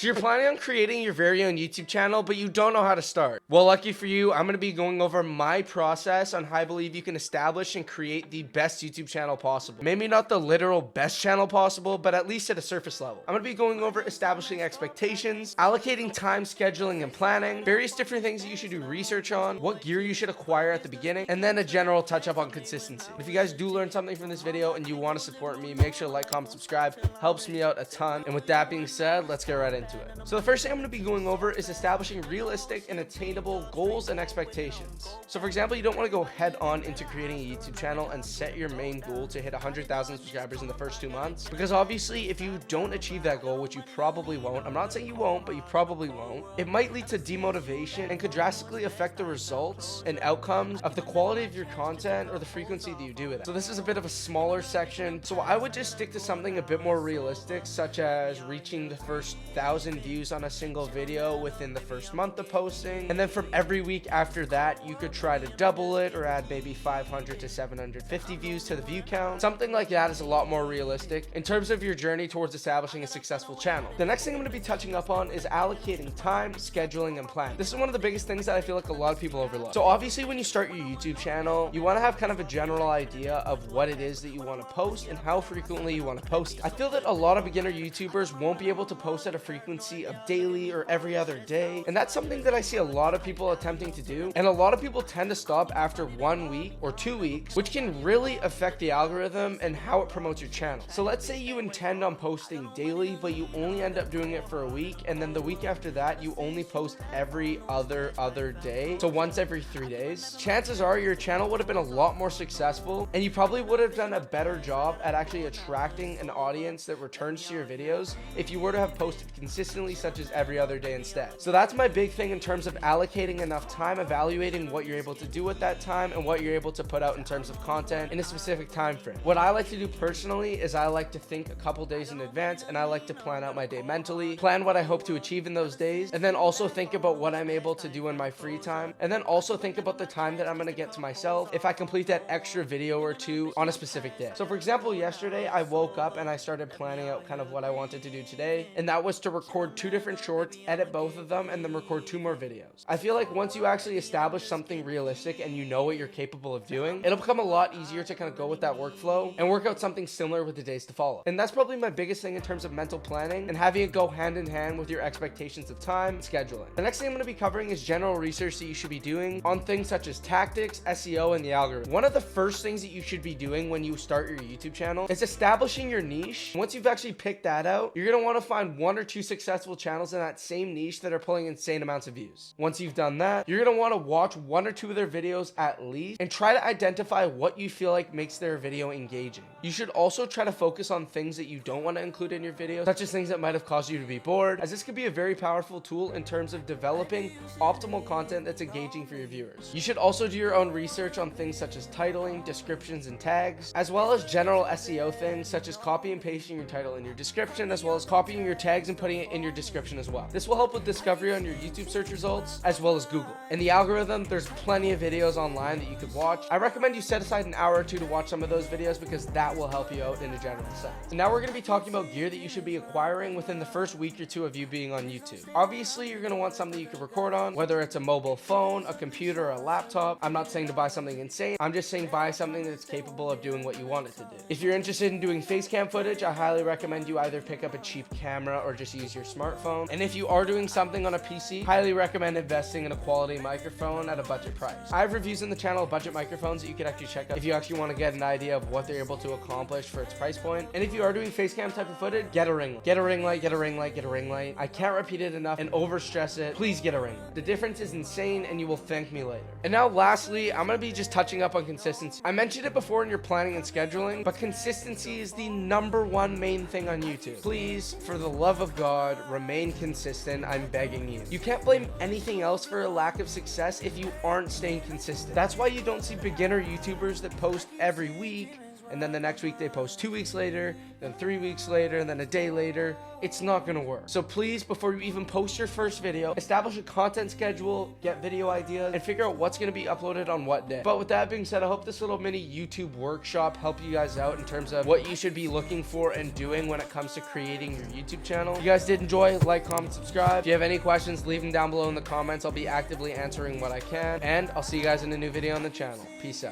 So you're planning on creating your very own YouTube channel, but you don't know how to start. Well, lucky for you, I'm going to be going over my process on how I believe you can establish and create the best YouTube channel possible. Maybe not the literal best channel possible, but at least at a surface level. I'm going to be going over establishing expectations, allocating time, scheduling, and planning, various different things that you should do research on, what gear you should acquire at the beginning, and then a general touch up on consistency. If you guys do learn something from this video and you want to support me, make sure to like, comment, subscribe. Helps me out a ton. And with that being said, let's get right into it. So the first thing I'm going to be going over is establishing realistic and attainable goals and expectations. So for example, you don't want to go head on into creating a YouTube channel and set your main goal to hit 100,000 subscribers in the first 2 months, because obviously if you don't achieve that goal, which you probably won't, I'm not saying you won't, but you probably won't, it might lead to demotivation and could drastically affect the results and outcomes of the quality of your content or the frequency that you do it. So this is a bit of a smaller section, so I would just stick to something a bit more realistic, such as reaching the first 1,000 views on a single video within the first month of posting, and then from every week after that you could try to double it or add maybe 500 to 750 views to the view count. Something like that is a lot more realistic in terms of your journey towards establishing a successful channel. The next thing I'm going to be touching up on is allocating time, scheduling, and planning. This is one of the biggest things that I feel like a lot of people overlook. So obviously when you start your YouTube channel, you want to have kind of a general idea of what it is that you want to post and how frequently you want to post it. I feel that a lot of beginner YouTubers won't be able to post at a frequency of daily or every other day, and that's something that I see a lot of people attempting to do, and a lot of people tend to stop after 1 week or 2 weeks, which can really affect the algorithm and how it promotes your channel. So let's say you intend on posting daily, but you only end up doing it for a week, and then the week after that you only post every other day, so once every 3 days. Chances are your channel would have been a lot more successful, and you probably would have done a better job at actually attracting an audience that returns to your videos if you were to have posted consistently, such as every other day instead. So that's my big thing in terms of allocating enough time, evaluating what you're able to do at that time and what you're able to put out in terms of content in a specific time frame. What I like to do personally is I like to think a couple days in advance, and I like to plan out my day mentally, plan what I hope to achieve in those days, and then also think about what I'm able to do in my free time, and then also think about the time that I'm going to get to myself if I complete that extra video or two on a specific day. So for example, yesterday I woke up and I started planning out kind of what I wanted to do today, and that was to record 2 different shorts, edit both of them, and then record 2 more videos. I feel like once you actually establish something realistic and you know what you're capable of doing, it'll become a lot easier to kind of go with that workflow and work out something similar with the days to follow. And that's probably my biggest thing in terms of mental planning and having it go hand in hand with your expectations of time and scheduling. The next thing I'm going to be covering is general research that you should be doing on things such as tactics, SEO, and the algorithm. One of the first things that you should be doing when you start your YouTube channel is establishing your niche. Once you've actually picked that out, you're going to want to find 1 or 2 successful channels in that same niche that are pulling insane amounts of views. Once you've done that, you're going to want to watch 1 or 2 of their videos at least and try to identify what you feel like makes their video engaging. You should also try to focus on things that you don't want to include in your video, such as things that might have caused you to be bored, as this could be a very powerful tool in terms of developing optimal content that's engaging for your viewers. You should also do your own research on things such as titling, descriptions, and tags, as well as general SEO things such as copy and pasting your title in your description, as well as copying your tags and putting it in your description as well. This will help with discovery on your YouTube search results as well as Google. And the algorithm, there's plenty of videos online that you could watch. I recommend you set aside an hour or 2 to watch some of those videos because that will help you out in a general sense. And now we're going to be talking about gear that you should be acquiring within the first week or 2 of you being on YouTube. Obviously, you're going to want something you can record on, whether it's a mobile phone, a computer, or a laptop. I'm not saying to buy something insane. I'm just saying buy something that's capable of doing what you want it to do. If you're interested in doing face cam footage, I highly recommend you either pick up a cheap camera or just use your smartphone. And if you are doing something on a PC, highly recommend investing in a quality microphone at a budget price. I have reviews in the channel of budget microphones that you could actually check out if you actually want to get an idea of what they're able to accomplish for its price point. And if you are doing face cam type of footage, get a ring light. Get a ring light, get a ring light, get a ring light. I can't repeat it enough and overstress it. Please get a ring light. The difference is insane and you will thank me later. And now lastly, I'm going to be just touching up on consistency. I mentioned it before in your planning and scheduling, but consistency is the #1 main thing on YouTube. Please, for the love of God, remain consistent. I'm begging you. You can't blame anything else for a lack of success if you aren't staying consistent. That's why you don't see beginner YouTubers that post every week, and then the next week they post 2 weeks later, then 3 weeks later, and then a day later. It's not gonna work. So please, before you even post your first video, establish a content schedule, get video ideas, and figure out what's gonna be uploaded on what day. But with that being said, I hope this little mini YouTube workshop helped you guys out in terms of what you should be looking for and doing when it comes to creating your YouTube channel. If you guys did enjoy, like, comment, subscribe. If you have any questions, leave them down below in the comments. I'll be actively answering what I can, and I'll see you guys in a new video on the channel. Peace out.